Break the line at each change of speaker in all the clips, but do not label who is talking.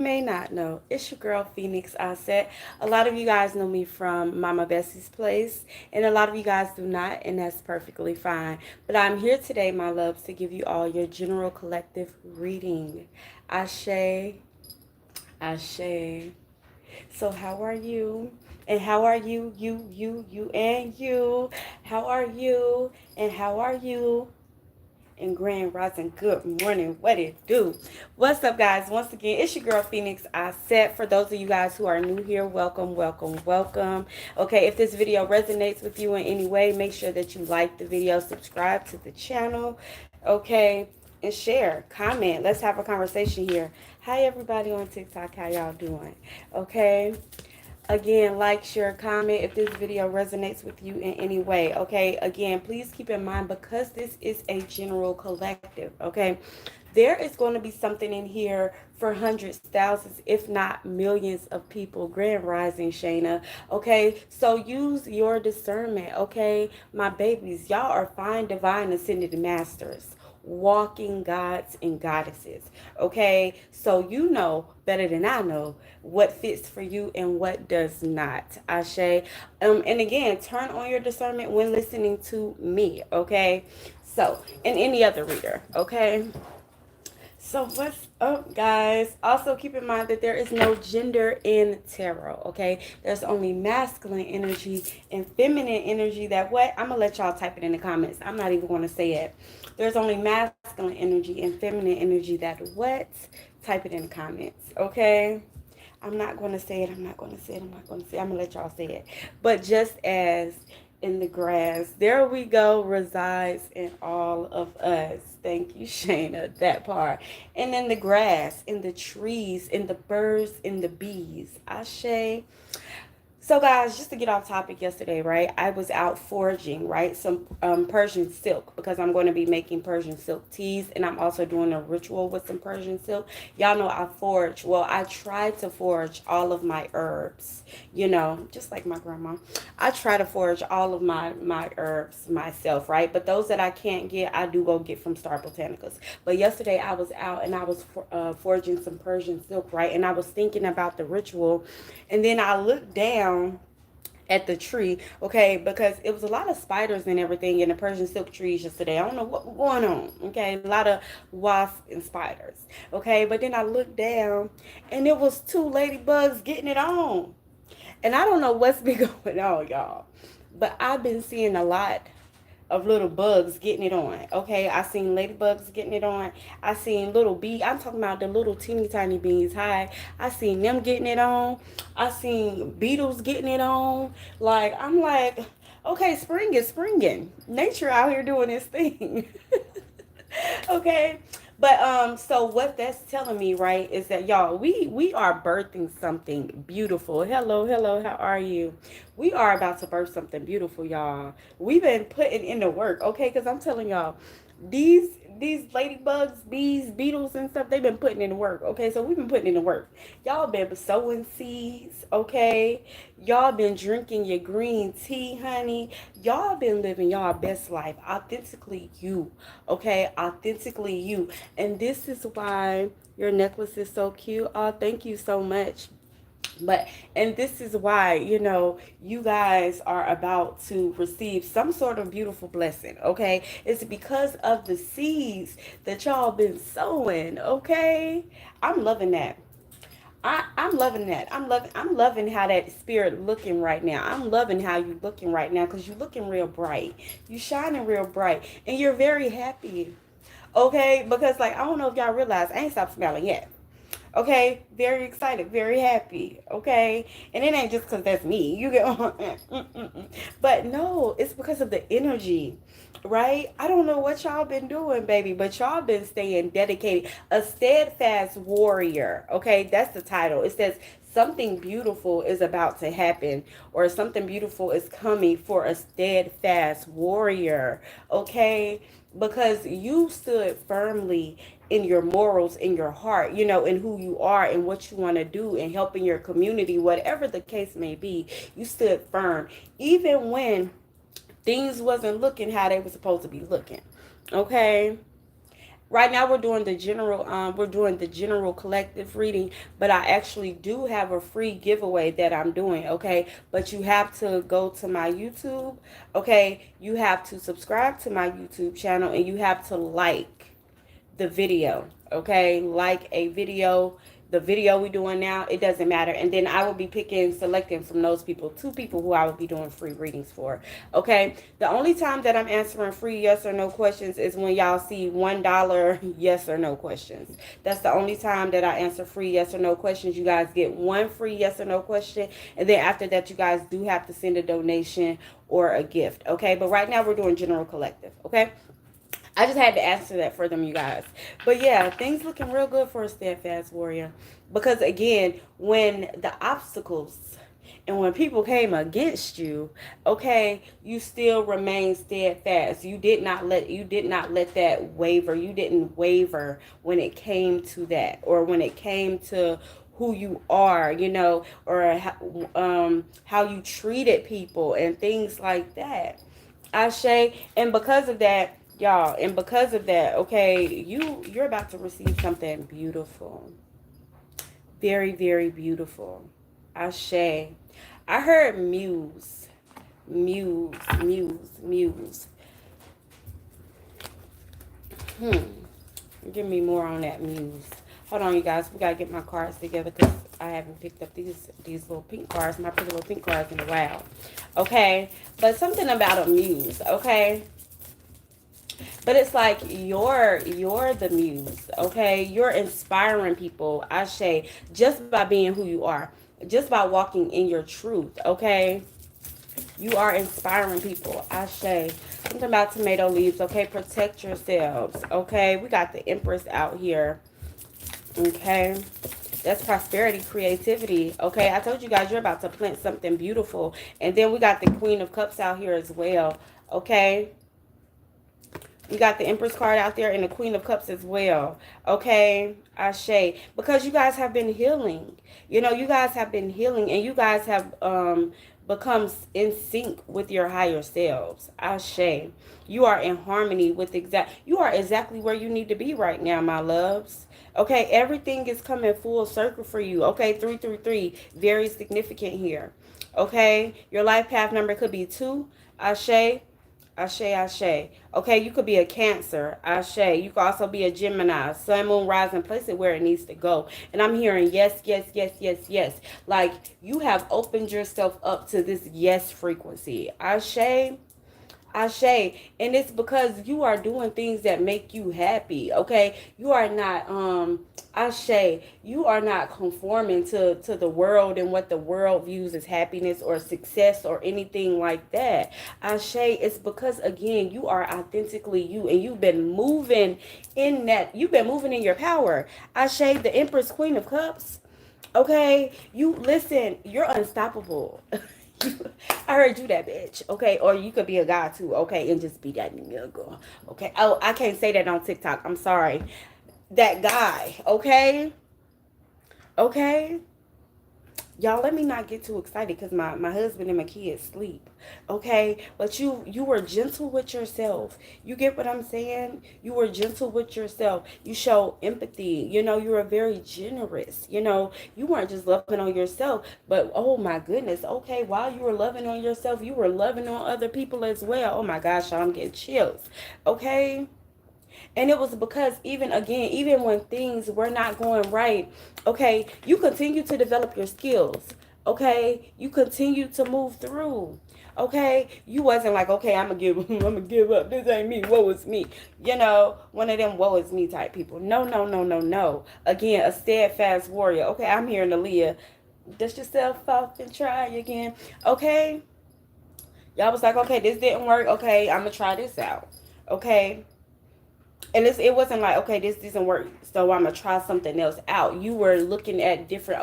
may not know, it's your girl Phoenix Asset. A lot of you guys know me from Mama Bessie's Place, and a lot of you guys do not, and that's perfectly fine. But I'm here today, my loves, to give you all your general collective reading. Ashe, Ashe. So how are you? And how are you? You, and you. How are you? And how are you? And Grand Rising, good morning. What it do? What's up, guys? Once again, it's your girl Phoenix. I said, for those of you guys who are new here, welcome, welcome, welcome. Okay, if this video resonates with you in any way, make sure that you like the video, subscribe to the channel, okay, and share, comment. Let's have a conversation here. Hi, everybody on TikTok. How y'all doing? Okay. Again, like, share, comment if this video resonates with you in any way, okay? Again, please keep in mind, because this is a general collective, okay? There is going to be something in here for hundreds, thousands, if not millions of people. Grand Rising, Shayna, okay? So use your discernment, okay? My babies, y'all are fine, divine, ascended masters, walking gods and goddesses, okay? So you know better than I know what fits for you and what does not. Ashe. And again, turn on your discernment when listening to me, okay? So, and any other reader, okay? So what's up, guys? Also keep in mind that there is no gender in tarot, okay? There's only masculine energy and feminine energy. That what? I'm gonna let y'all type it in the comments. I'm not even gonna say it. There's only masculine energy and feminine energy. That what? Type it in the comments, okay? I'm not going to say it. I'm not going to say it. I'm not going to say it. I'm going to let y'all say it. But just as in the grass, there we go, resides in all of us. Thank you, Shayna, that part. And in the grass, in the trees, in the birds, in the bees. Ashe. So guys, just to get off topic, yesterday, right, I was out foraging, right, some Persian silk, because I'm going to be making Persian silk teas, and I'm also doing a ritual with some Persian silk. Y'all know I forage. Well, I try to forage all of my herbs, you know, just like my grandma. I try to forage all of my herbs myself, right? But those that I can't get, I do go get from Star Botanicals. But yesterday I was out and I was foraging some Persian silk, right? And I was thinking about the ritual, and then I looked down at the tree, okay, because it was a lot of spiders and everything in the Persian silk trees yesterday. I don't know what was going on, okay, a lot of wasps and spiders, okay, but then I looked down and it was two ladybugs getting it on, and I don't know what's been going on, y'all, but I've been seeing a lot of little bugs getting it on. Okay, I seen ladybugs getting it on. I seen little bee. I'm talking about the little teeny tiny bees. Hi, I seen them getting it on. I seen beetles getting it on. Like I'm like, okay, spring is springing. Nature out here doing this thing. Okay, but so what that's telling me, right, is that y'all, we are birthing something beautiful. Hello, hello, how are you? We are about to birth something beautiful, y'all. We've been putting in the work, okay? Because I'm telling y'all, these ladybugs, bees, beetles, and stuff, they've been putting in the work, okay? So we've been putting in the work. Y'all been sowing seeds, okay? Y'all been drinking your green tea, honey. Y'all been living y'all best life, authentically you, okay? Authentically you. And this is why your necklace is so cute. Oh, thank you so much. But and this is why, you know, you guys are about to receive some sort of beautiful blessing, okay? It's because of the seeds that y'all been sowing, okay? I'm loving that. I'm loving that. I'm loving how that spirit looking right now. I'm loving how you looking right now, because you looking real bright. You shining real bright. And you're very happy. Okay? Because like I don't know if y'all realize I ain't stopped smiling yet. Okay, very excited, very happy. Okay, and it ain't just because that's me. You get, but no, it's because of the energy, right? I don't know what y'all been doing, baby, but y'all been staying dedicated. A steadfast warrior. Okay, that's the title. It says something beautiful is about to happen, or something beautiful is coming for a steadfast warrior. Okay, because you stood firmly in your morals, in your heart, you know, in who you are and what you want to do and helping your community, whatever the case may be. You stood firm even when things wasn't looking how they were supposed to be looking. Okay, Right now we're doing the general collective reading, but I actually do have a free giveaway that I'm doing, okay? But you have to go to my YouTube, okay? You have to subscribe to my YouTube channel, and you have to like the video, okay? Like a video, the video we're doing now, it doesn't matter. And then I will be selecting from those people, 2 people who I will be doing free readings for, okay? The only time that I'm answering free yes or no questions is when y'all see $1 yes or no questions. That's the only time that I answer free yes or no questions. You guys get one free yes or no question, and then after that, you guys do have to send a donation or a gift, okay? But right now, we're doing general collective, okay? I just had to answer that for them, you guys. But yeah, things looking real good for a steadfast warrior. Because again, when the obstacles and when people came against you, okay, you still remain steadfast. You did not let that waver. You didn't waver when it came to that, or when it came to who you are, or how you treated people and things like that. Ashe. And because of that, y'all, and because of that, okay, you're about to receive something beautiful. Very, very beautiful. Ashe. I heard muse. Muse, muse, muse. Give me more on that muse. Hold on, you guys. We gotta get my cards together because I haven't picked up these little pink cards, my pretty little pink cards, in a while. Okay, but something about a muse. Okay, but it's like you're the muse. Okay, you're inspiring people. Ashe, just by being who you are, just by walking in your truth. Okay, you are inspiring people. Ashe. Something about tomato leaves. Okay, protect yourselves. Okay, we got the Empress out here. Okay, that's prosperity, creativity. Okay, I told you guys you're about to plant something beautiful. And then we got the Queen of Cups out here as well. Okay, we got the Empress card out there and the Queen of Cups as well. Okay, Ashe. Because you guys have been healing. You guys have been healing, and you guys have become in sync with your higher selves. Ashe. You are in harmony with you are exactly where you need to be right now, my loves. Okay, everything is coming full circle for you. Okay, 333, very significant here. Okay, your life path number could be 2. Ashe. Ashe, Ashe. Okay, you could be a Cancer. Ashe. You could also be a Gemini. Sun, Moon, Rising. Place it where it needs to go. And I'm hearing yes, yes, yes, yes, yes. Like you have opened yourself up to this yes frequency. Ashe. Ashe. And it's because you are doing things that make you happy. Okay, you are not Ashe, you are not conforming to the world and what the world views as happiness or success or anything like that. Ashe, it's because again you are authentically you, and you've been moving in your power. Ashe, the Empress, Queen of Cups. Okay, you're unstoppable. I heard you that bitch, okay? Or you could be a guy too, okay? And just be that nigga, okay? Oh, I can't say that on TikTok. I'm sorry. That guy, okay? Okay? Y'all, let me not get too excited because my husband and my kids sleep, okay? But you were gentle with yourself. You get what I'm saying? You were gentle with yourself. You show empathy. You were very generous. You weren't just loving on yourself, but oh my goodness, okay, while you were loving on yourself, you were loving on other people as well. Oh my gosh, y'all, I'm getting chills, okay? And it was because even when things were not going right, okay, you continue to develop your skills. Okay, you continue to move through. Okay, you wasn't like, okay, I'm gonna give up. This ain't me. Woe is me. One of them woe is me type people. No, no, no, no, no. Again, a steadfast warrior. Okay, I'm here in Aaliyah. Dust yourself off and try again. Okay, y'all was like, okay, this didn't work. Okay, I'm gonna try this out. Okay. And it wasn't like, okay, this doesn't work, so I'm going to try something else out. You were looking at different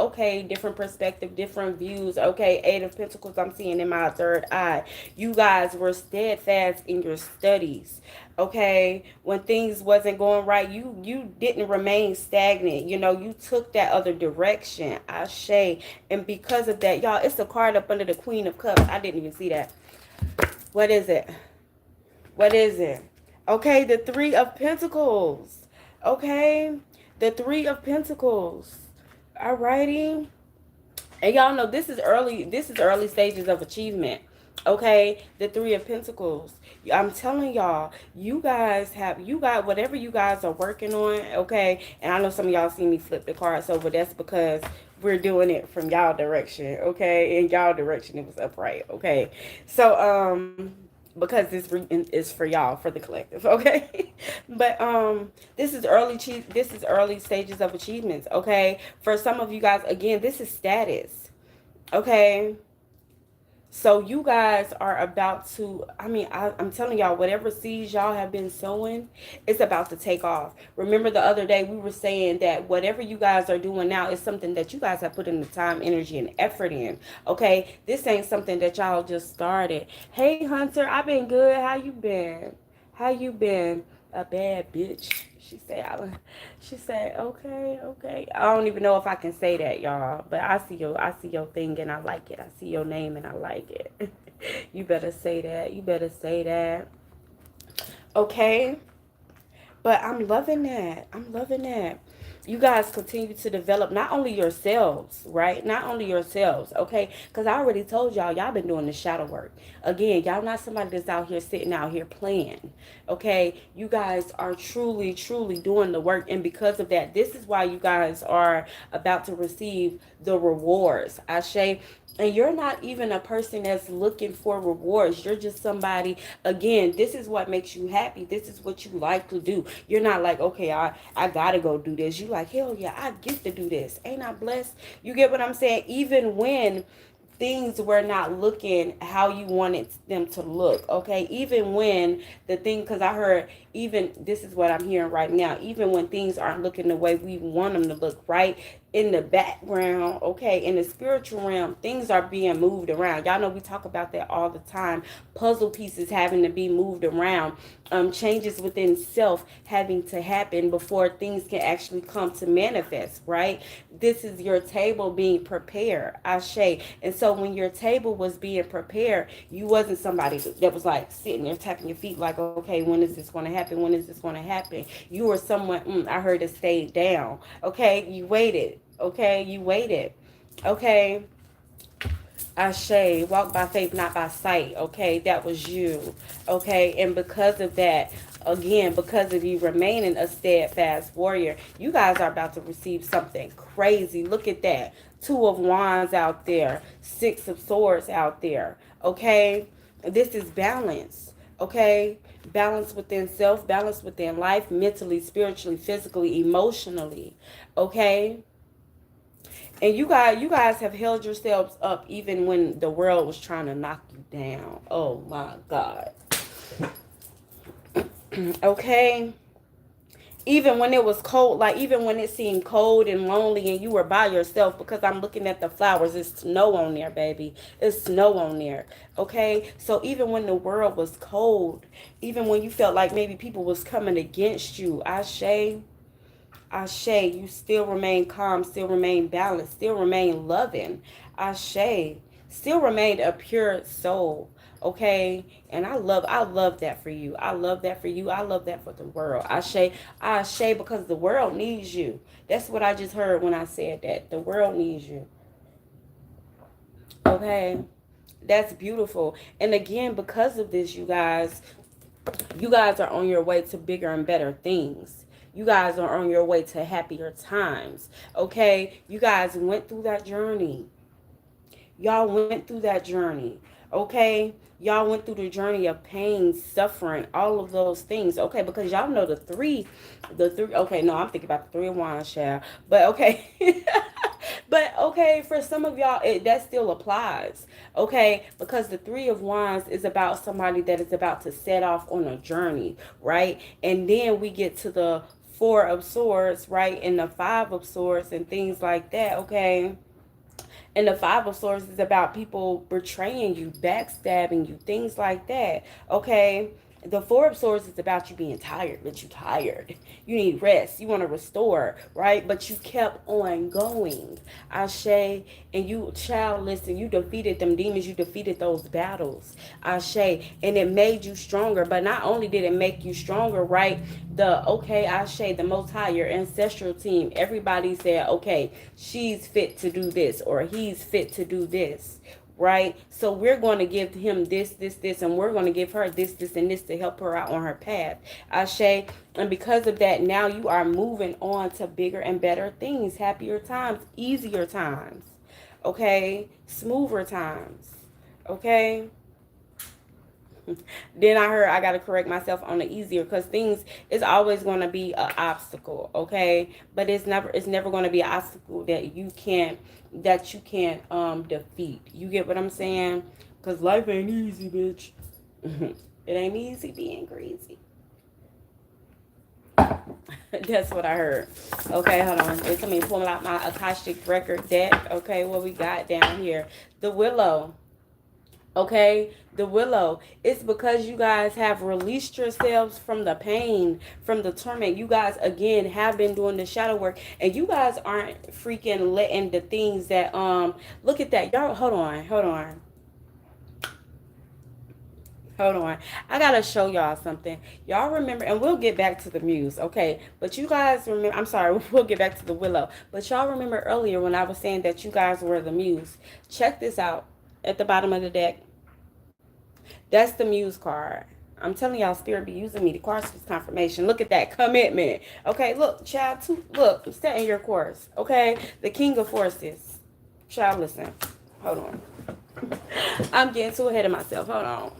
perspective, different views. Okay, 8 of Pentacles I'm seeing in my third eye. You guys were steadfast in your studies. Okay, when things wasn't going right, you didn't remain stagnant. You took that other direction. Ashe. And because of that, y'all, it's a card up under the Queen of Cups. I didn't even see that. What is it? What is it? Okay, the 3 of Pentacles. Okay, the Three of Pentacles. Alrighty. And y'all know this is early stages of achievement. Okay, the Three of Pentacles. I'm telling y'all, you got whatever you guys are working on, okay? And I know some of y'all see me flip the cards over. That's because we're doing it from y'all direction, okay? In y'all direction it was upright, okay? So because this is for y'all, for the collective, okay? But this is early stages of achievements, okay? For some of you guys, again, this is status, okay? So you guys are about to, I'm telling y'all, whatever seeds y'all have been sowing, it's about to take off. Remember the other day we were saying that whatever you guys are doing now is something that you guys have put in the time, energy, and effort in. Okay? This ain't something that y'all just started. Hey Hunter, I've been good. How you been? How you been? A bad bitch. She said, okay, okay. I don't even know if I can say that, y'all. But I see your thing and I like it. I see your name and I like it. You better say that. You better say that. Okay. But I'm loving that. I'm loving that. You guys continue to develop not only yourselves, right? Not only yourselves, okay? Because I already told y'all been doing the shadow work. Again, y'all not somebody that's out here sitting out here playing, okay? You guys are truly, truly doing the work. And because of that, this is why you guys are about to receive the rewards. Ashe. And you're not even a person that's looking for rewards. You're just somebody, again, this is what makes you happy. This is what you like to do. You're not like, okay, I gotta go do this. You like, hell yeah, I get to do this. Ain't I blessed? You get what I'm saying? Even when things were not looking how you wanted them to look, okay? Even when the thing, because I heard, even this is what I'm hearing right now, even when things aren't looking the way we want them to look, right? In the background, okay, in the spiritual realm, things are being moved around. Y'all know we talk about that all the time. Puzzle pieces having to be moved around, changes within self having to happen before things can actually come to manifest, right? This is your table being prepared, Ashe. And so when your table was being prepared, you wasn't somebody that was like sitting there tapping your feet like, okay, when is this going to happen? When is this going to happen? You were someone, I heard it stayed down, okay? You waited, okay? You waited, okay? Ashe, walk by faith, not by sight. Okay, that was you. Okay, and because of that, again, because of you remaining a steadfast warrior, you guys are about to receive something crazy. Look at that. Two of Wands out there, Six of Swords out there. Okay, this is balance. Okay, balance within self, balance within life, mentally, spiritually, physically, emotionally. Okay. And you guys have held yourselves up even when the world was trying to knock you down. Oh my God. Okay. Even when it was cold, like even when it seemed cold and lonely and you were by yourself, because I'm looking at the flowers, it's snow on there, baby. It's snow on there. Okay. So even when the world was cold, even when you felt like maybe people was coming against you, Ashe, you still remain calm, still remain balanced, still remain loving. Ashe, still remain a pure soul. Okay, and I love that for you. I love that for you. I love that for the world. Ashe, because the world needs you. That's what I just heard when I said that. The world needs you. Okay, that's beautiful. And again, because of this, you guys are on your way to bigger and better things. You guys are on your way to happier times. Okay? You guys went through that journey. Y'all went through that journey. Okay? Y'all went through the journey of pain, suffering, all of those things. Okay? Because y'all know the three, okay, no, I'm thinking about the Three of Wands, child. But okay. But okay, for some of y'all, that still applies. Okay, because the Three of Wands is about somebody that is about to set off on a journey, right? And then we get to the Four of Swords, right? And the Five of Swords and things like that, okay? And the Five of Swords is about people betraying you, backstabbing you, things like that, okay? The Four of Swords is about you being tired, but you tired. You need rest. You want to restore, right? But you kept on going. Ashe, and you, child, listen, you defeated them demons. You defeated those battles. Ashe, and it made you stronger. But not only did it make you stronger, right? Ashe, the Most High, your ancestral team, everybody said, okay, she's fit to do this, or he's fit to do this, right? So we're going to give him this, and we're going to give her this, and this to help her out on her path. Ashe. And because of that, now you are moving on to bigger and better things, happier times, easier times, okay? Smoother times, okay? Then I heard I got to correct myself on the easier, because things is always going to be an obstacle, okay? But it's never going to be an obstacle that you can't defeat. You get what I'm saying? Because life ain't easy, bitch. It ain't easy being greasy. That's what I heard. Okay, hold on. It's me pulling out my Akashic record deck. Okay, what we got down here? The Willow. Okay, the Willow. It's because you guys have released yourselves from the pain, from the torment. You guys, again, have been doing the shadow work, and you guys aren't freaking letting the things that look at that. Y'all, hold on. I gotta show y'all something. Y'all remember, and we'll get back to the muse, okay? But you guys remember, I'm sorry, we'll get back to the Willow. But y'all remember earlier when I was saying that you guys were the muse. Check this out at the bottom of the deck. That's the muse card. I'm telling y'all, Spirit be using me. The cards is confirmation. Look at that commitment. Okay, look, child, look, set in your course. Okay, the King of Forces. Child, listen. Hold on. I'm getting too ahead of myself. Hold on.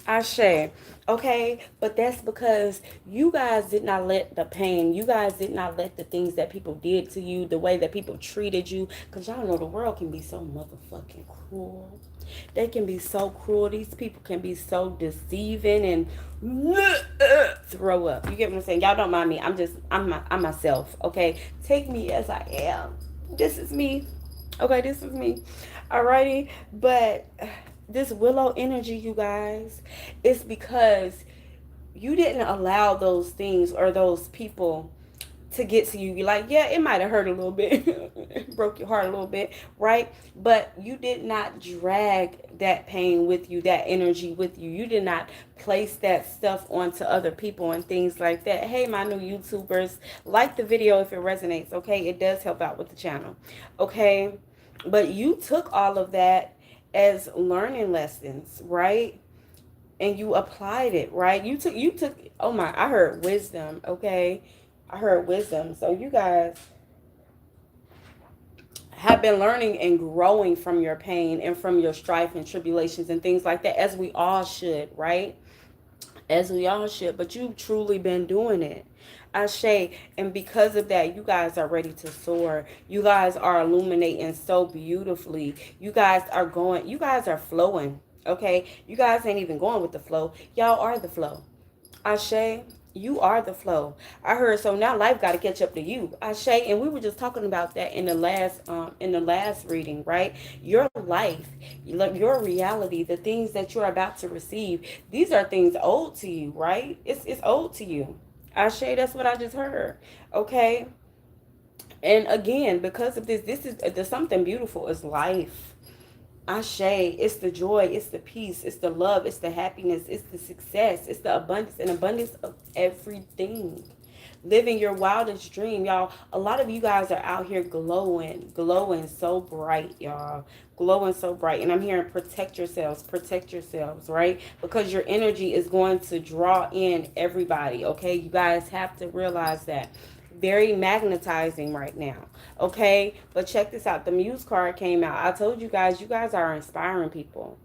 Ashe. Okay, but that's because you guys did not let the pain, you guys did not let the things that people did to you, the way that people treated you, because y'all know the world can be so motherfucking cruel. They can be so cruel. These people can be so deceiving and throw up. You get what I'm saying? Y'all don't mind me. I'm myself. Okay, take me as I am. This is me. Okay, this is me. Alrighty, but this Willow energy, you guys, is because you didn't allow those things or those people to get to you. You're like, yeah, it might have hurt a little bit, broke your heart a little bit, right? But you did not drag that pain with you, that energy with you. You did not place that stuff onto other people and things like that. Hey, my new YouTubers, like the video if it resonates, okay? It does help out with the channel, okay? But you took all of that as learning lessons, right? And you applied it, right? You took, oh my, I heard wisdom, okay? I heard wisdom. So you guys have been learning and growing from your pain and from your strife and tribulations and things like that, as we all should, right? As we all should. But you've truly been doing it. Ashe, and because of that, you guys are ready to soar. You guys are illuminating so beautifully. You guys are flowing, okay? You guys ain't even going with the flow. Y'all are the flow. Ashe, you are the flow. I heard, so now life got to catch up to you. Ashe, and we were just talking about that in the last reading, right? Your life, your reality, the things that you're about to receive, these are things old to you, right? It's old to you. Ashe, that's what I just heard. Okay. And again, because of this is there's something beautiful is life. Ashe, it's the joy, it's the peace, it's the love, it's the happiness, it's the success, it's the abundance, and abundance of everything. Living your wildest dream, y'all. A lot of you guys are out here glowing so bright, y'all. Glowing so bright. And I'm hearing protect yourselves, right? Because your energy is going to draw in everybody, okay? You guys have to realize that. Very magnetizing right now, okay? But check this out. The Muse card came out. I told you guys are inspiring people.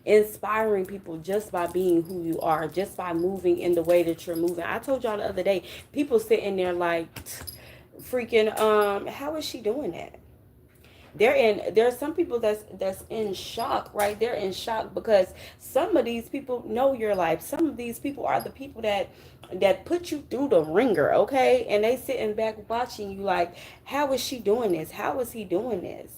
Inspiring people just by being who you are, just by moving in the way that you're moving. I told y'all the other day, people sitting there like, freaking, how is she doing that? There's some people that's in shock, right? They're in shock because some of these people know your life. Some of these people are the people that put you through the ringer, okay? And they sitting back watching you like, how is she doing this? How is he doing this?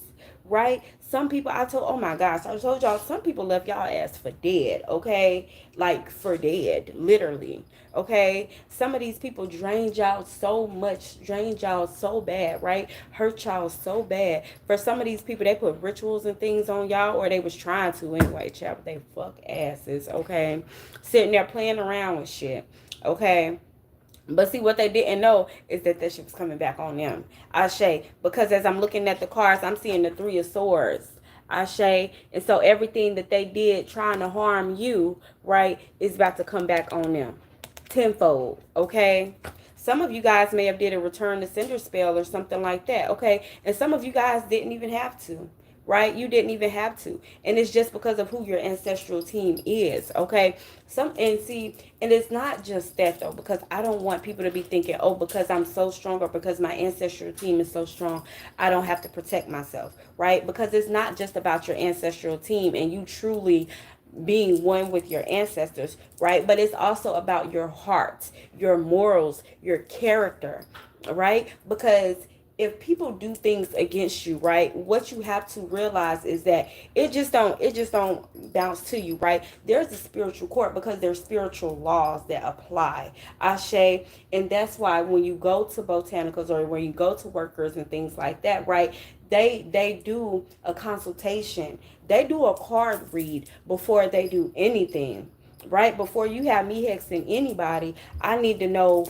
right? Some people, oh my gosh, I told y'all, some people left y'all ass for dead, okay? Like for dead, literally, okay? Some of these people drained y'all so much, drained y'all so bad, right? Hurt y'all so bad. For some of these people, they put rituals and things on y'all, or they was trying to anyway, child, but they fuck asses, okay? Sitting there playing around with shit, okay? But see, what they didn't know is that shit was coming back on them. Ashe. Because as I'm looking at the cards, I'm seeing the Three of Swords. Ashe. And so everything that they did trying to harm you, right, is about to come back on them. Tenfold. Okay? Some of you guys may have did a return to sender spell or something like that. Okay? And some of you guys didn't even have to, right? You didn't even have to. And it's just because of who your ancestral team is, okay? And it's not just that though, because I don't want people to be thinking, oh, because I'm so strong or because my ancestral team is so strong, I don't have to protect myself, right? Because it's not just about your ancestral team and you truly being one with your ancestors, right? But it's also about your heart, your morals, your character, right? Because if people do things against you, right, what you have to realize is that it just don't bounce to you, right? There's a spiritual court because there's spiritual laws that apply. Ashe. And that's why when you go to botanicals or when you go to workers and things like that, right, they do a consultation. They do a card read before they do anything, right? Before you have me hexing anybody, I need to know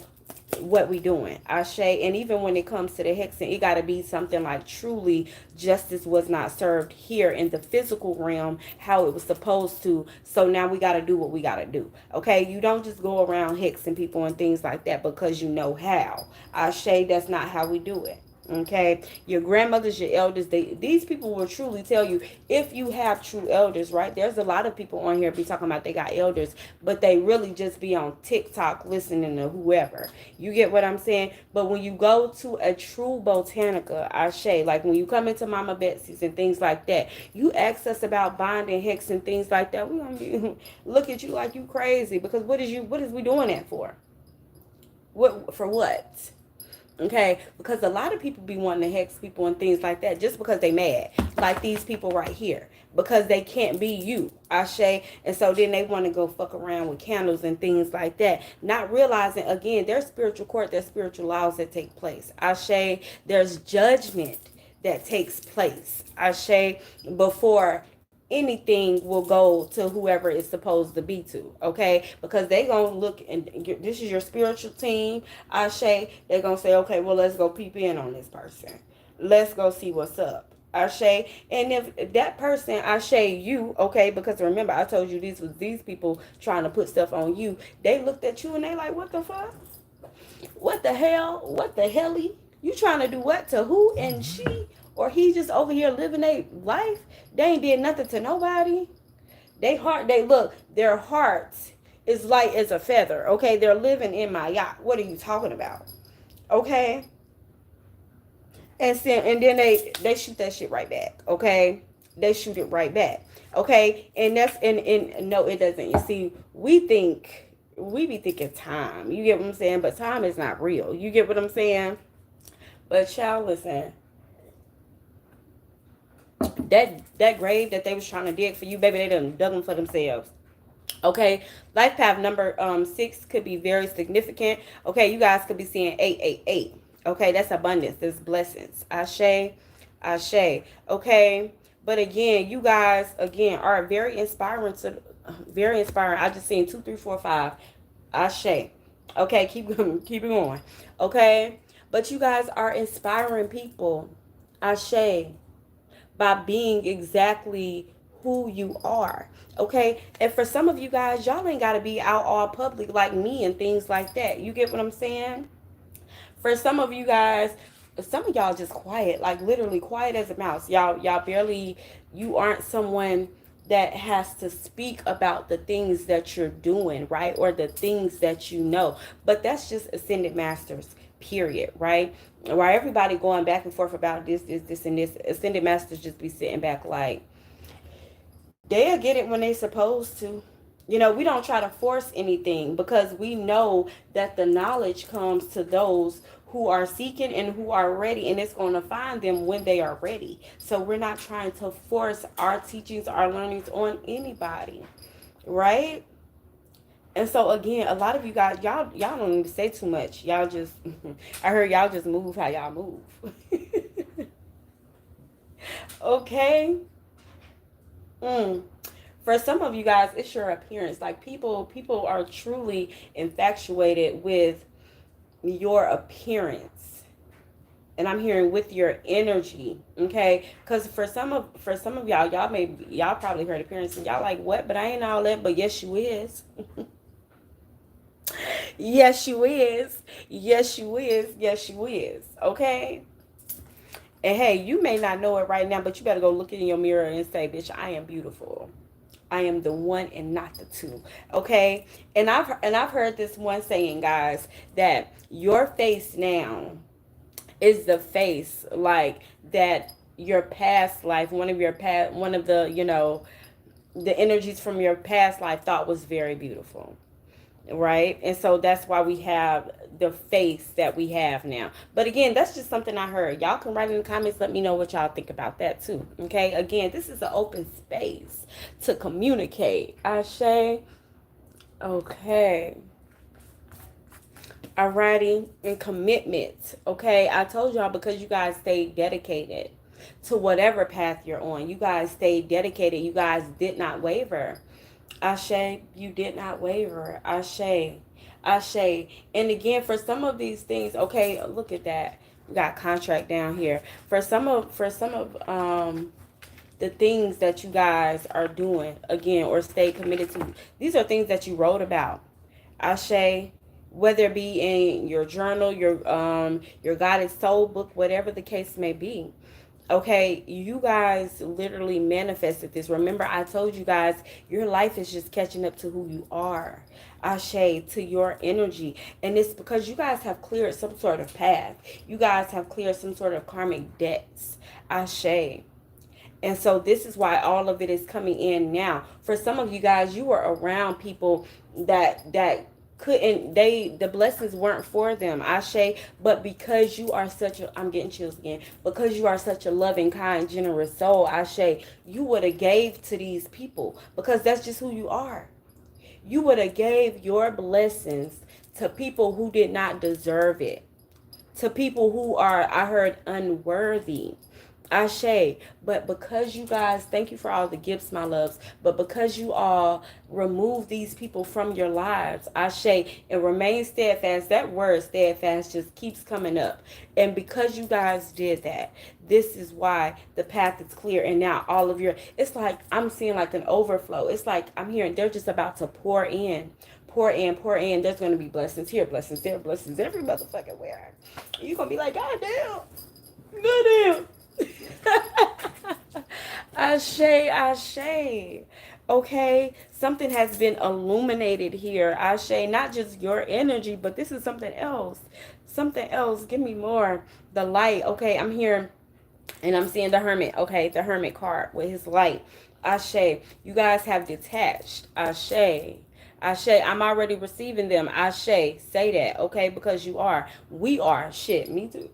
what we doing. Ashe. And even when it comes to the hexing, it got to be something like truly justice was not served here in the physical realm how it was supposed to, so now we got to do what we got to do. Okay, you don't just go around hexing people and things like that because you know how. Ashe. That's not how we do it. Okay, your grandmothers, your elders, these people will truly tell you if you have true elders, right? There's a lot of people on here be talking about they got elders, but they really just be on TikTok listening to whoever. You get what I'm saying? But when you go to a true botanica, Ashe, like when you come into Mama Betsy's and things like that, you ask us about bonding, hex and things like that, we gonna be look at you like you crazy because what is we doing that for? What for what? Okay, because a lot of people be wanting to hex people and things like that just because they mad. Like these people right here. Because they can't be you. Ashe. And so then they want to go fuck around with candles and things like that. Not realizing, again, there's spiritual court, there's spiritual laws that take place. Ashe. There's judgment that takes place. Ashe. Before anything will go to whoever it's supposed to be to, okay? Because they gonna look, and this is your spiritual team, Ashe. They're gonna say, okay, well, let's go peep in on this person. Let's go see what's up. Ashe. And if that person, Ashe, you, okay, because remember I told you these people trying to put stuff on you. They looked at you and they like, what the fuck? What the hell? What the helly? You trying to do what to who? And she or he just over here living their life? They ain't did nothing to nobody. Their hearts is light as a feather. Okay, they're living in my yacht. What are you talking about? Okay. And then they shoot that shit right back. Okay, they shoot it right back. Okay, and that's and no, it doesn't. You see, we be thinking time. You get what I'm saying? But time is not real. You get what I'm saying? But child, listen. That grave that they was trying to dig for you, baby, they done dug them for themselves. Okay, life path number 6 could be very significant. Okay, you guys could be seeing 888. Okay, that's abundance, that's blessings. Ashe, Ashe. Okay, but again, you guys again are very inspiring very inspiring. I just seen 2, 3, 4, 5. Ashe. Okay, keep it going. Okay, but you guys are inspiring people. Ashe. By being exactly who you are. Okay, and for some of you guys, y'all ain't got to be out all public like me and things like that. You get what I'm saying? For some of you guys, some of y'all just quiet, like literally quiet as a mouse. Y'all barely, you aren't someone that has to speak about the things that you're doing, right? Or the things that you know. But that's just ascended masters, period, right? While everybody going back and forth about this, and this, ascended masters just be sitting back like, they'll get it when they supposed to. You know, we don't try to force anything because we know that the knowledge comes to those who are seeking and who are ready, and it's going to find them when they are ready. So we're not trying to force our teachings, our learnings on anybody, right? And so again, a lot of you guys, y'all don't need to say too much. Y'all just I heard y'all just move how y'all move. Okay. Mm. For some of you guys, it's your appearance. Like people are truly infatuated with your appearance. And I'm hearing with your energy, okay? Because for some of y'all probably heard appearance and y'all like, what? But I ain't all that. But yes, you is. Yes, you is. Yes, you is. Yes, you is. Okay. And hey, you may not know it right now, but you better go look in your mirror and say, "Bitch, I am beautiful. I am the one and not the two." Okay? And I've heard this one saying, guys, that your face now is the face like that your past life, one of the, the energies from your past life thought was very beautiful, right? And so that's why we have the face that we have now. But again, that's just something I heard. Y'all can write in the comments, let me know what y'all think about that too. Okay, again, this is an open space to communicate. Ashe. Okay. Alrighty. And commitment. Okay, I told y'all, because you guys stayed dedicated to whatever path you're on. You guys stayed dedicated. You guys did not waver. Ashe, you did not waver. Ashe, Ashe. And again, for some of these things, okay, look at that. We got contract down here. For some of the things that you guys are doing, again, or stay committed to, these are things that you wrote about. Ashe, whether it be in your journal, your guided soul book, whatever the case may be. Okay, you guys literally manifested this. Remember, I told you guys, your life is just catching up to who you are. Ashe, to your energy. And it's because you guys have cleared some sort of path. You guys have cleared some sort of karmic debts. Ashe. And so this is why all of it is coming in now. For some of you guys, you were around people that couldn't, the blessings weren't for them. Ashe. But because you are such a, I'm getting chills again, because you are such a loving, kind, generous soul, Ashe, you would have gave to these people, because that's just who you are. You would have gave your blessings to people who did not deserve it, to people who are, I heard, unworthy. Ashe. But because you guys, thank you for all the gifts, my loves, but because you all remove these people from your lives, Ashe, and remain steadfast, that word steadfast just keeps coming up. And because you guys did that, this is why the path is clear. And now all of your, it's like I'm seeing like an overflow. It's like I'm hearing they're just about to pour in. Pour in, pour in. There's going to be blessings here, blessings there, blessings every motherfucking where. You're going to be like, God damn. God damn. Ashe, Ashe. Okay, something has been illuminated here. Ashe, not just your energy, but this is something else. Something else. Give me more. The light. Okay, I'm here and I'm seeing the hermit. Okay, the hermit card with his light. Ashe, you guys have detached. Ashe. Ashe, I'm already receiving them. Ashe, say that, okay? Because you are. We are. Shit, me too.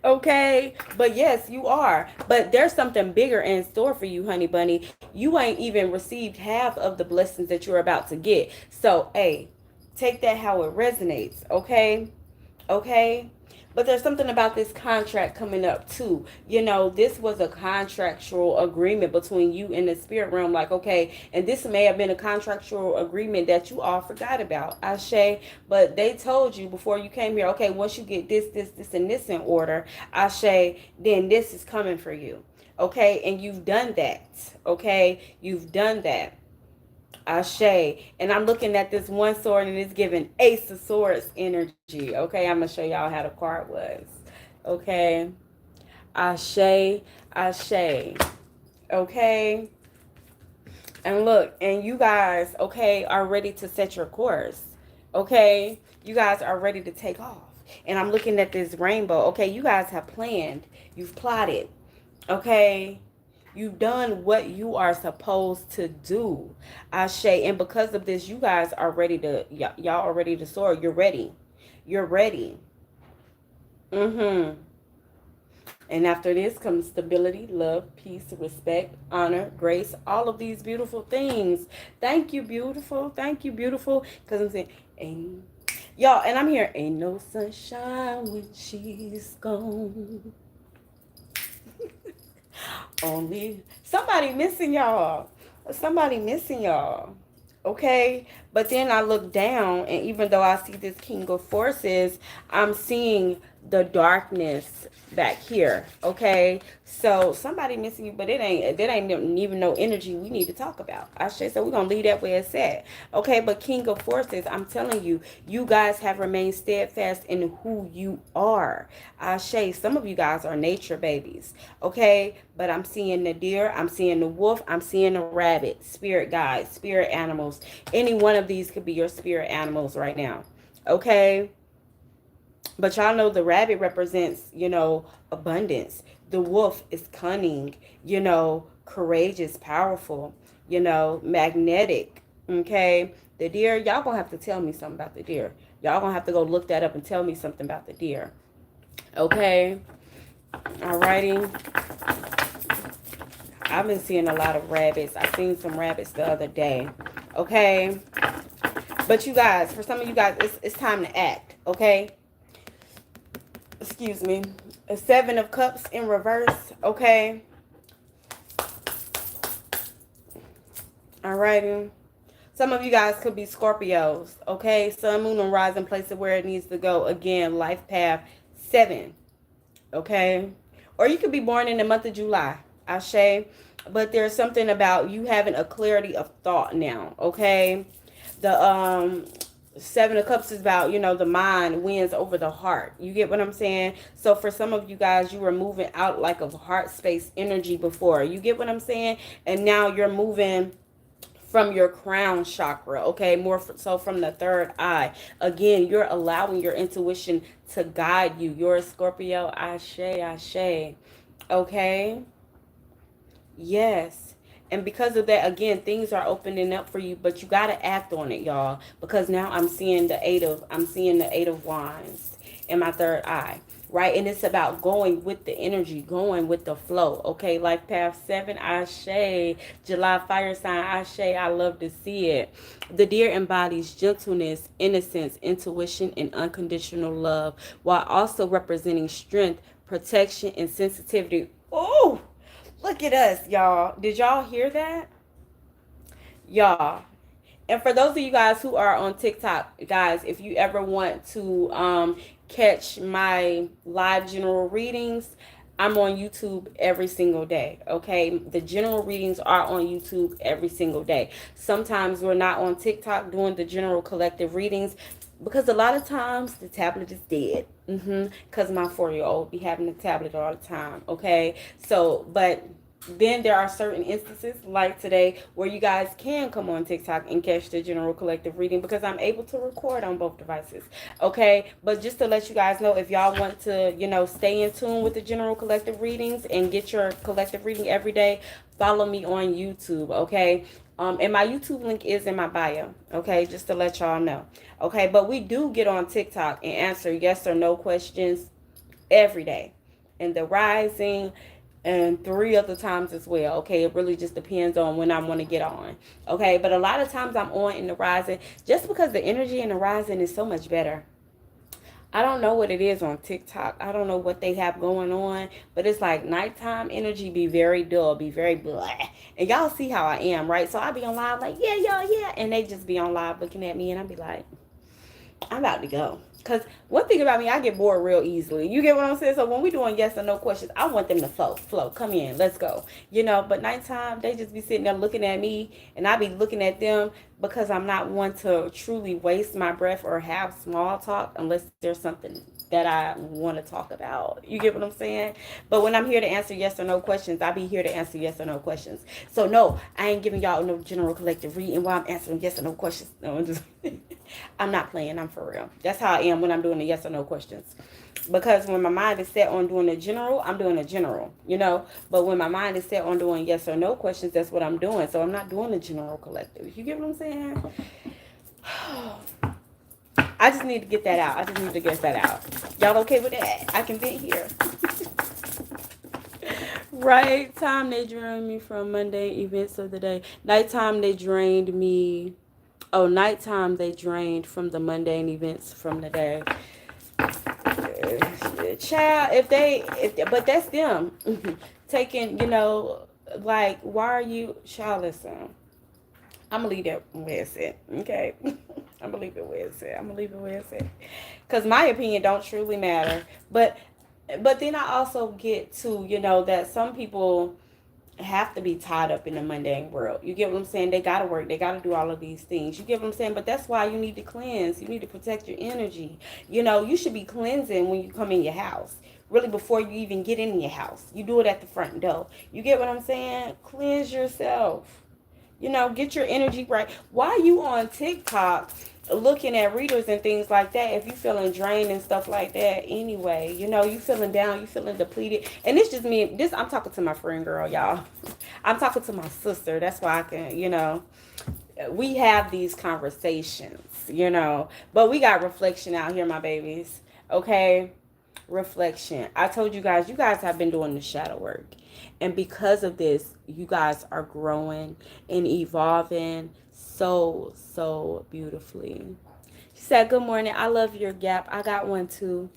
Okay, but yes, you are. But there's something bigger in store for you, honey bunny. You ain't even received half of the blessings that you're about to get. So, hey, take that how it resonates, okay? Okay? But there's something about this contract coming up too. You know, this was a contractual agreement between you and the spirit realm. Like, okay, and this may have been a contractual agreement that you all forgot about. Ashe, but they told you before you came here, okay, once you get this, and this in order, Ashe, then this is coming for you. Okay, and you've done that. Okay, you've done that. Ashe. And I'm looking at this one sword and it's giving Ace of Swords energy. Okay, I'm going to show y'all how the card was. Okay. Ashe. Ashe. Okay. And look, and you guys, okay, are ready to set your course. Okay. You guys are ready to take off. And I'm looking at this rainbow. Okay, you guys have planned. You've plotted. Okay. You've done what you are supposed to do. Ashe. And because of this, you guys are ready to, y'all are ready to soar. You're ready. You're ready. Mm-hmm. And after this comes stability, love, peace, respect, honor, grace, all of these beautiful things. Thank you, beautiful. Thank you, beautiful. Because I'm saying, ain't, y'all, and I'm here, ain't no sunshine when she's gone. Only somebody missing y'all. Somebody missing y'all. Okay? But then I look down, and even though I see this King of Forces, I'm seeing the darkness back here. Okay? So somebody missing you, but that ain't even no energy we need to talk about. I should say we're gonna leave that where it's at. Okay, but King of Forces, I'm telling you, you guys have remained steadfast in who you are. Some of you guys are nature babies. Okay, but I'm seeing the deer, I'm seeing the wolf, I'm seeing the rabbit, spirit guides, spirit animals. Any one of these could be your spirit animals right now. Okay, but y'all know the rabbit represents, abundance. The wolf is cunning, courageous, powerful, magnetic. Okay. The deer, y'all gonna have to tell me something about the deer. Y'all gonna have to go look that up and tell me something about the deer. Okay. Alrighty. I've been seeing a lot of rabbits. I seen some rabbits the other day. Okay. But you guys, for some of you guys, it's time to act. Okay. Excuse me. A 7 of Cups in reverse. Okay. Alrighty. Some of you guys could be Scorpios. Okay. Sun, moon, and rising, place it where it needs to go. Again, life path 7. Okay. Or you could be born in the month of July. Ashe. But there's something about you having a clarity of thought now. Okay. The 7 of Cups is about, the mind wins over the heart. You get what I'm saying? So for some of you guys, you were moving out like of heart space energy before. You get what I'm saying? And now you're moving from your crown chakra, okay? So from the third eye. Again, you're allowing your intuition to guide you. You're a Scorpio. Ashe. Okay? Yes. And because of that, again, things are opening up for you, but you got to act on it, y'all. Because now I'm seeing the 8 of Wands in my third eye, right? And it's about going with the energy, going with the flow, okay? Life path 7, Ashe. July fire sign, Ashe. I love to see it. The deer embodies gentleness, innocence, intuition, and unconditional love, while also representing strength, protection, and sensitivity. Oh! Look at us, y'all. Did y'all hear that? Y'all. And for those of you guys who are on TikTok, guys, if you ever want to catch my live general readings, I'm on YouTube every single day, okay? The general readings are on YouTube every single day. Sometimes we're not on TikTok doing the general collective readings because a lot of times the tablet is dead. Because my 4-year-old be having the tablet all the time, okay? So, but then there are certain instances like today where you guys can come on TikTok and catch the general collective reading because I'm able to record on both devices. Okay. But just to let you guys know, if y'all want to, stay in tune with the general collective readings and get your collective reading every day, follow me on YouTube. Okay. And my YouTube link is in my bio. Okay. Just to let y'all know. Okay. But we do get on TikTok and answer yes or no questions every day. And the rising and 3 other times as well. Okay, it really just depends on when I want to get on. Okay, but a lot of times I'm on in the rising just because the energy in the rising is so much better. I don't know what it is on TikTok. I don't know what they have going on, but it's like nighttime energy be very dull, be very blah. And y'all see how I am, right? So I be on live like, yeah, y'all, yeah. And they just be on live looking at me and I be like, I'm about to go. Because one thing about me, I get bored real easily. You get what I'm saying? So when we doing yes or no questions, I want them to flow. Come in, let's go. But nighttime, they just be sitting there looking at me and I be looking at them because I'm not one to truly waste my breath or have small talk unless there's something that I want to talk about. You get what I'm saying? But when I'm here to answer yes or no questions, I be here to answer yes or no questions. So no, I ain't giving y'all no general collective reading while I'm answering yes or no questions. No, I'm just I'm not playing. I'm for real. That's how I am when I'm doing the yes or no questions. Because when my mind is set on doing the general, I'm doing the general, But when my mind is set on doing yes or no questions, that's what I'm doing. So I'm not doing the general collective. You get what I'm saying? I just need to get that out. I just need to get that out. Y'all okay with that? I can vent here. Right time they drained me from mundane events of the day. Nighttime they drained me. Oh, nighttime they drained from the mundane events from the day. Child, but that's them taking, like, why are you, child, listen, I'm gonna leave that where it's at, okay? I'm gonna leave it where it's at. I'm gonna leave it where it's at. Because my opinion don't truly matter. But then I also get to, that some people have to be tied up in the mundane world. You get what I'm saying? They gotta work. They gotta do all of these things. You get what I'm saying? But that's why you need to cleanse. You need to protect your energy. You should be cleansing when you come in your house. Really, before you even get in your house. You do it at the front door. You get what I'm saying? Cleanse yourself. Get your energy right. Why you on TikTok looking at readers and things like that if you feeling drained and stuff like that anyway? You feeling down, you feeling depleted. And it's just me. I'm talking to my friend girl, y'all. I'm talking to my sister. That's why I can, we have these conversations, But we got reflection out here, my babies. Okay? Reflection. I told you guys have been doing the shadow work. And because of this, you guys are growing and evolving so beautifully. She said, good morning. I love your gap. I got one too.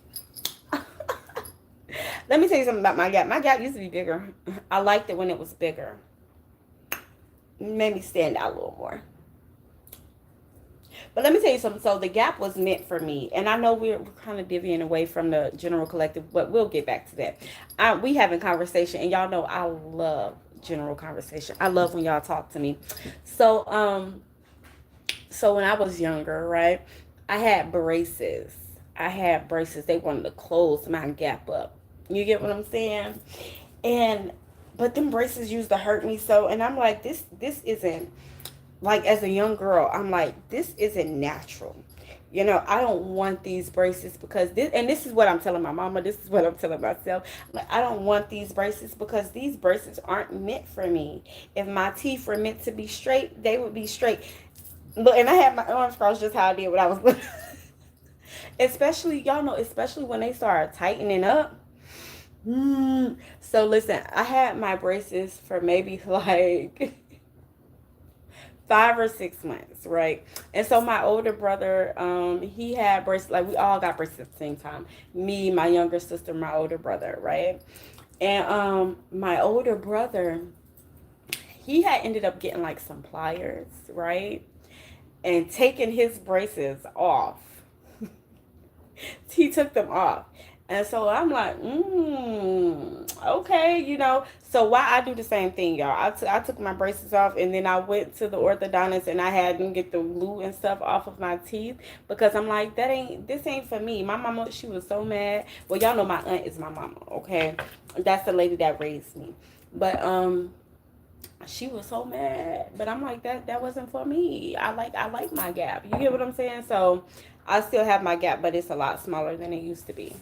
Let me tell you something about my gap. My gap used to be bigger. I liked it when it was bigger. It made me stand out a little more. But let me tell you something. So the gap was meant for me. And I know we're kind of divvying away from the general collective, but we'll get back to that. We having conversation, and y'all know I love general conversation. I love when y'all talk to me. So when I was younger, right, I had braces. They wanted to close my gap up. You get what I'm saying? But them braces used to hurt me so. And I'm like, this isn't. Like, as a young girl, I'm like, this isn't natural. I don't want these braces because this is what I'm telling my mama. This is what I'm telling myself. Like, I don't want these braces because these braces aren't meant for me. If my teeth were meant to be straight, they would be straight. Look, and I had my arms crossed just how I did when I was little. Especially when they start tightening up. So listen, I had my braces for maybe like 5 or 6 months, right? And so my older brother, he had braces. Like, we all got braces at the same time. Me, my younger sister, my older brother, right? And my older brother, he had ended up getting like some pliers, right? And taking his braces off. He took them off. And so I'm like, okay, So why I do the same thing, y'all. I took my braces off, and then I went to the orthodontist, and I had them get the glue and stuff off of my teeth because I'm like, this ain't for me. My mama, she was so mad. Well, y'all know my aunt is my mama, okay? That's the lady that raised me. But she was so mad. But I'm like, that wasn't for me. I like my gap. You get what I'm saying? So I still have my gap, but it's a lot smaller than it used to be.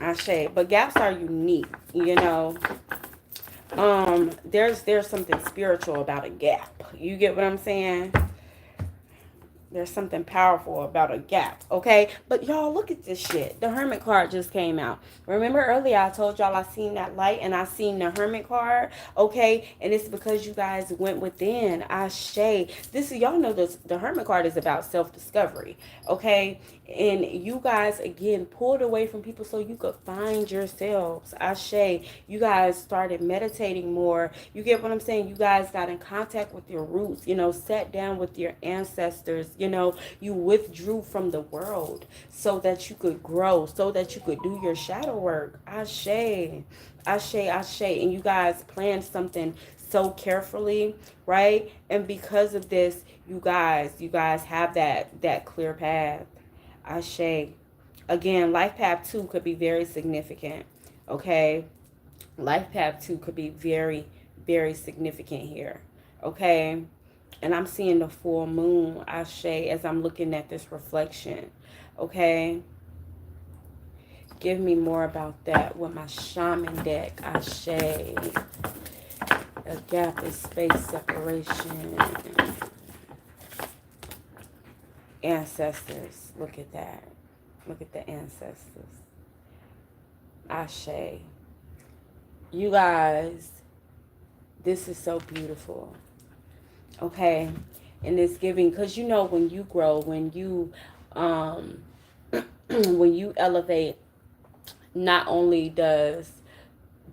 I say, but gaps are unique, there's something spiritual about a gap. You get what I'm saying? There's something powerful about a gap, okay? But y'all, look at this shit. The Hermit card just came out. Remember earlier I told y'all I seen that light and I seen the Hermit card, okay? And it's because you guys went within. Y'all know this. The Hermit card is about self-discovery, okay? And you guys, again, pulled away from people so you could find yourselves. You guys started meditating more. You get what I'm saying? You guys got in contact with your roots, sat down with your ancestors. You withdrew from the world so that you could grow, so that you could do your shadow work. Ashe. And you guys planned something so carefully, right? And because of this, you guys have that clear path. Ashe. Again, life path 2 could be very significant. Okay? Life path 2 could be very, very significant here. Okay? And I'm seeing the full moon, Ashe, as I'm looking at this reflection. Okay? Give me more about that with my shaman deck, Ashe. A gap is space separation. Ancestors. Look at that. Look at the ancestors. Ashe. You guys, this is so beautiful. Okay? And it's giving, because you know when you grow, when you when you elevate, not only does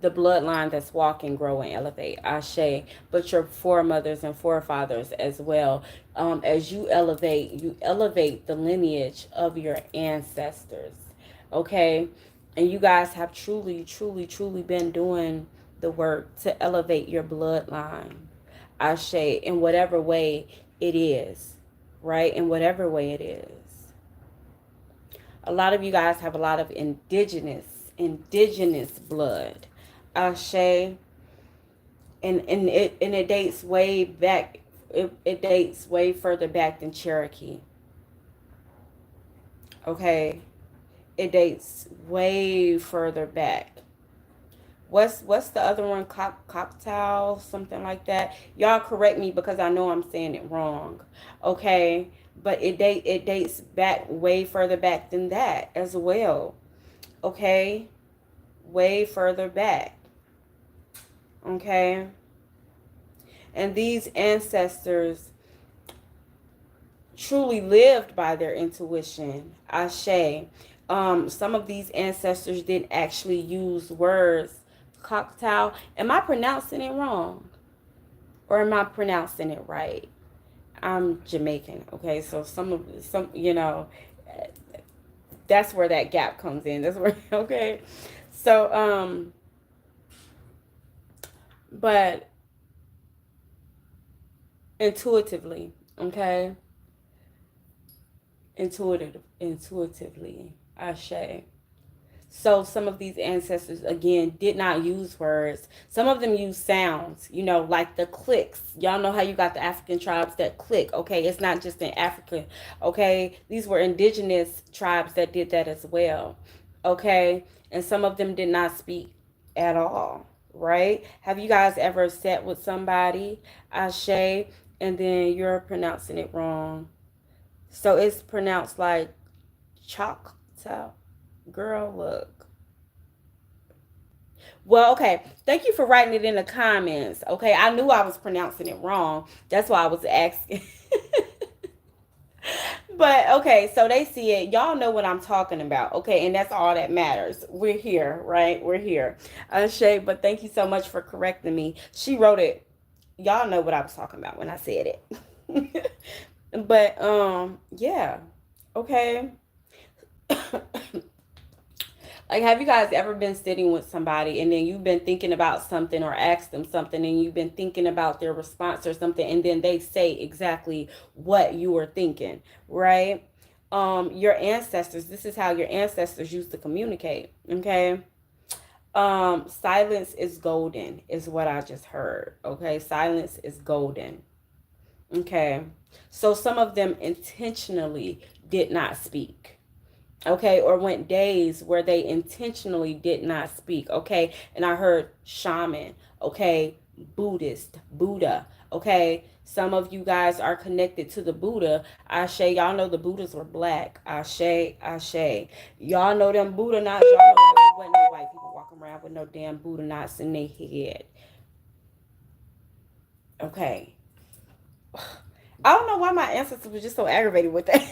the bloodline that's walking, grow, and elevate, Ashe, but your foremothers and forefathers as well. As you elevate the lineage of your ancestors. Okay? And you guys have truly, truly, truly been doing the work to elevate your bloodline. Ashe, in whatever way it is. Right? In whatever way it is. A lot of you guys have a lot of indigenous blood. Ashe. And it dates way back. It dates way further back than Cherokee. Okay. It dates way further back. What's the other one? Cocktail, something like that. Y'all correct me because I know I'm saying it wrong. Okay, but it dates back way further back than that as well. Okay, way further back. Okay, and these ancestors truly lived by their intuition. Ashe. Some of these ancestors didn't actually use words. Cocktail. Am I pronouncing it wrong? Or am I pronouncing it right? I'm Jamaican, okay? So some, that's where that gap comes in. That's where, okay? So, but intuitively, okay? Intuitively, Ashe. So some of these ancestors, again, did not use words. Some of them use sounds, like the clicks. Y'all know how you got the African tribes that click, okay? It's not just in Africa, okay? These were indigenous tribes that did that as well, okay? And some of them did not speak at all, right? Have you guys ever sat with somebody, Ashe, and then you're pronouncing it wrong? So it's pronounced like Choctaw. Girl, look. Well, okay. Thank you for writing it in the comments. Okay, I knew I was pronouncing it wrong. That's why I was asking. But okay, so they see it. Y'all know what I'm talking about. Okay, and that's all that matters. We're here, right? We're here. Shay, but thank you so much for correcting me. She wrote it. Y'all know what I was talking about when I said it. But yeah. Okay. Like, have you guys ever been sitting with somebody and then you've been thinking about something or asked them something and you've been thinking about their response or something and then they say exactly what you were thinking, right? Your ancestors, this is how your ancestors used to communicate, okay? Silence is golden is what I just heard, okay? Silence is golden, okay? So some of them intentionally did not speak. Okay, or went days where they intentionally did not speak. Okay, and I heard shaman. Okay, Buddhist, Buddha. Okay, some of you guys are connected to the Buddha. Ashe, y'all know the Buddhas were black. Ashe, Ashe. Y'all know them Buddha knots. Y'all know there wasn't no white people walking around with no damn Buddha knots in their head. Okay. I don't know why my ancestors were just so aggravated with that.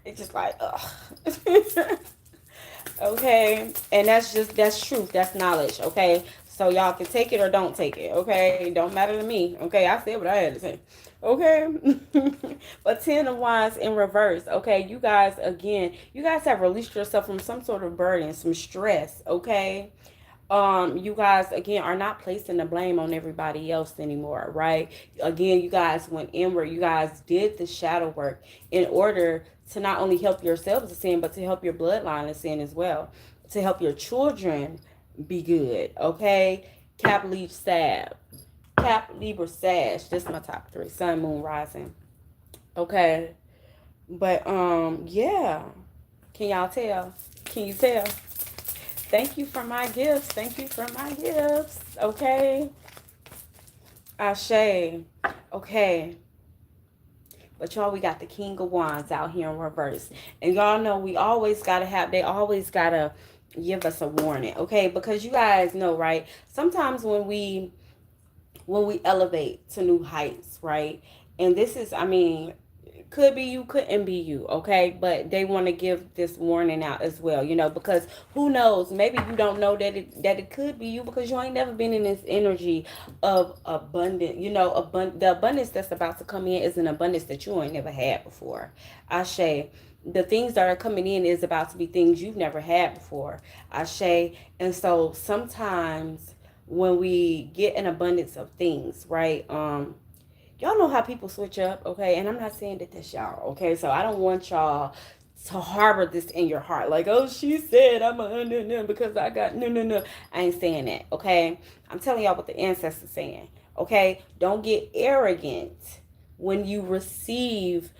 It's just like, ugh. Okay, and that's truth, that's knowledge. Okay, so y'all can take it or don't take it. Okay, it don't matter to me. Okay, I said what I had to say. Okay. But 10 of Wands in reverse. Okay, you guys, again, you guys have released yourself from some sort of burden, some stress. Okay, you guys again are not placing the blame on everybody else anymore, right? Again, you guys went inward. You guys did the shadow work in order to not only help yourselves ascend, but to help your bloodline ascend as well, to help your children be good. Okay, Cap, Leaf, Sab, Cap, Libra, Sash. This is my top 3: Sun, Moon, Rising. Okay, but yeah, can y'all tell? Can you tell? Thank you for my gifts. Thank you for my gifts. Okay. Ashe. Okay. But y'all, we got the King of Wands out here in reverse. And y'all know we always gotta have, they always gotta give us a warning, okay? Because you guys know, right? Sometimes when we elevate to new heights, right? And this is, I mean, could be you, couldn't be you, okay? But they want to give this warning out as well, you know, because who knows? Maybe you don't know that it could be you because you ain't never been in this energy of abundant, you know, the abundance that's about to come in is an abundance that you ain't never had before. Ashe. The things that are coming in is about to be things you've never had before. Ashe. And so sometimes when we get an abundance of things, right? Y'all know how people switch up, okay? And I'm not saying that that's y'all, okay? So I don't want y'all to harbor this in your heart, like, oh, she said I'm a no because I got no. I ain't saying that, okay? I'm telling y'all what the ancestors saying, okay? Don't get arrogant when you receive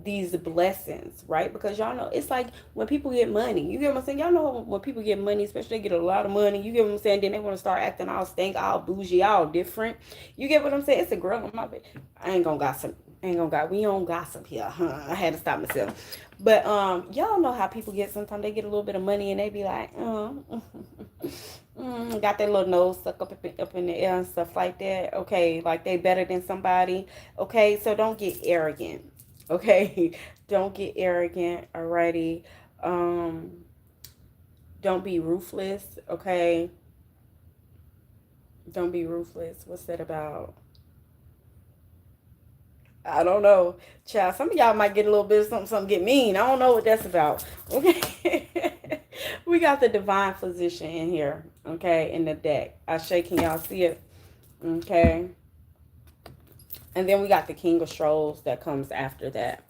these blessings, right? Because y'all know it's like when people get money, you get what I'm saying? Y'all know when people get money, especially they get a lot of money, you get what I'm saying? Then they want to start acting all stank, all bougie, all different. You get what I'm saying? It's a girl on my bed. I ain't gonna gossip. I ain't gonna gossip. We don't gossip here, huh? I had to stop myself. But y'all know how people get sometimes they get a little bit of money and they be like, got their little nose stuck up in the air and stuff like that. Okay, like they better than somebody. Okay, so don't get arrogant. Okay, don't get arrogant. Alrighty, um, don't be ruthless. Okay, don't be ruthless. What's that about? I don't know, child. Some of y'all might get a little bit of something get mean. I don't know what that's about. Okay, we got the divine physician in here. Okay, in the deck. Can y'all see it? Okay, and then we got the king of strolls that comes after that.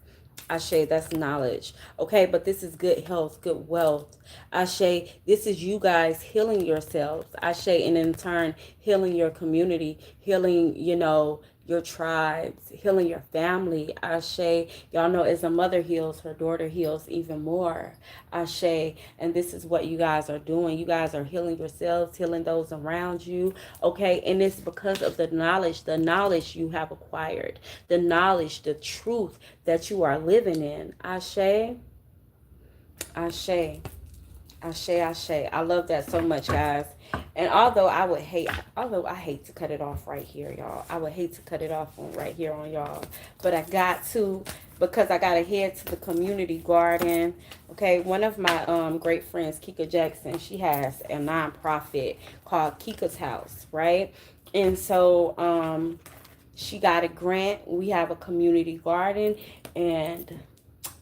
Ashe, that's knowledge. Okay, but this is good health, good wealth. Ashe, this is you guys healing yourselves. Ashe, and in turn, healing your community, healing, you know, your tribes, healing your family. Ashe, y'all know as a mother heals, her daughter heals even more. Ashe, and this is what you guys are doing. You guys are healing yourselves, healing those around you. Okay, and it's because of the knowledge you have acquired, the knowledge, the truth that you are living in. Ashe, Ashe, Ashe. I love that so much, guys. And although I hate to cut it off right here, y'all. I would hate to cut it off on right here on y'all. But I got to because I got to head to the community garden. Okay, one of my great friends, Kika Jackson, she has a nonprofit called Kika's House, right? And so she got a grant. We have a community garden, and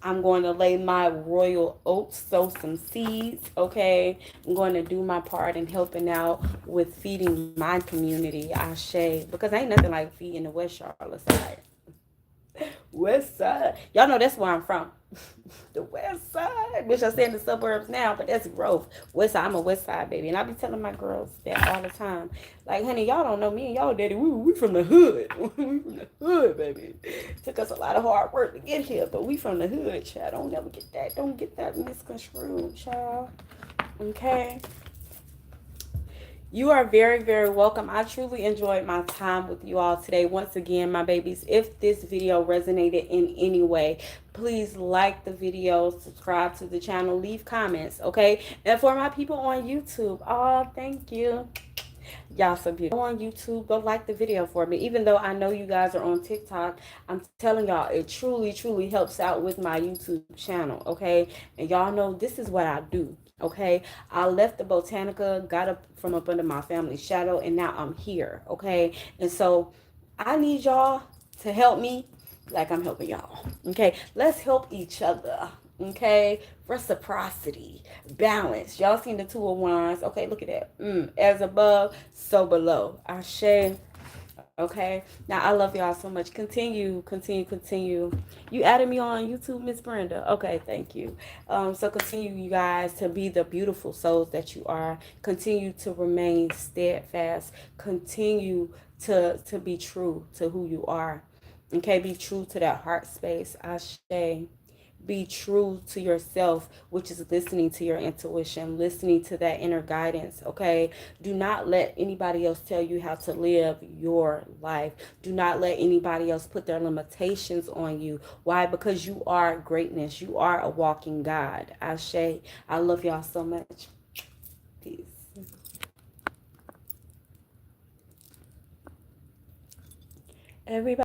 I'm going to lay my royal oats, sow some seeds, okay? I'm going to do my part in helping out with feeding my community, Ashe, because ain't nothing like feeding the West Charlotte side. West side. Y'all know that's where I'm from. The west side. Which I say in the suburbs now, but that's growth. West side. I'm a west side baby. And I be telling my girls that all the time. Like, honey, y'all don't know me and y'all daddy. We from the hood. We from the hood, baby. Took us a lot of hard work to get here, but we from the hood, child. Don't never get that. Don't get that misconstrued, child. Okay. You are very, very welcome. I truly enjoyed my time with you all today. Once again, my babies, if this video resonated in any way, please like the video, subscribe to the channel, leave comments, okay? And for my people on YouTube, oh, thank you. Y'all so beautiful. Go on YouTube, go like the video for me. Even though I know you guys are on TikTok, I'm telling y'all, it truly, truly helps out with my YouTube channel, okay? And y'all know this is what I do. Okay, I left the Botanica, got up from up under my family's shadow, and now I'm here. Okay, and so I need y'all to help me like I'm helping y'all. Okay, let's help each other. Okay, reciprocity, balance. Y'all seen the two of wands? Okay, look at that. As above, so below. Ashe. Okay. Now I love y'all so much. Continue. You added me on YouTube, Miss Brenda. Okay, thank you. So continue, you guys, to be the beautiful souls that you are. Continue to remain steadfast. Continue to be true to who you are. Okay, be true to that heart space. Ashe. be true to yourself, which is listening to your intuition, listening to that inner guidance, okay? Do not let anybody else tell you how to live your life. Do not let anybody else put their limitations on you. Why? Because you are greatness. You are a walking God. Ashe. I love y'all so much. Peace. Everybody.